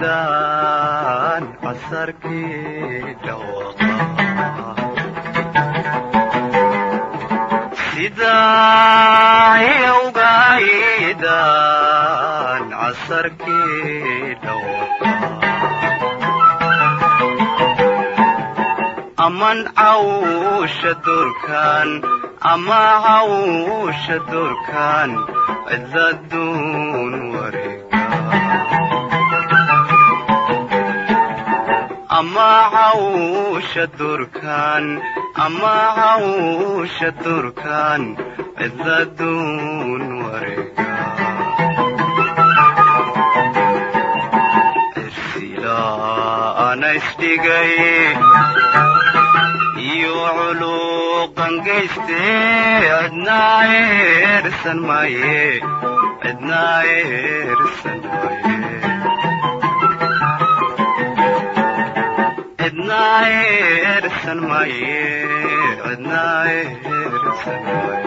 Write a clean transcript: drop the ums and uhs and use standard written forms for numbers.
sidaacyawgaydan casarkii dhawaqa sidaacyawgaydan casarkii dhawaqa aman cawsha durkan ama cawsha durkan cidladuun wareega ama cawsha durkan ama cawsha durkan cidladuun wareega irsilaana isdhigay iyo culuqan geyste cidnaa eersan maaye cidnaa eersan maaye cidnaa eersan maaye cidnaa eersan maaye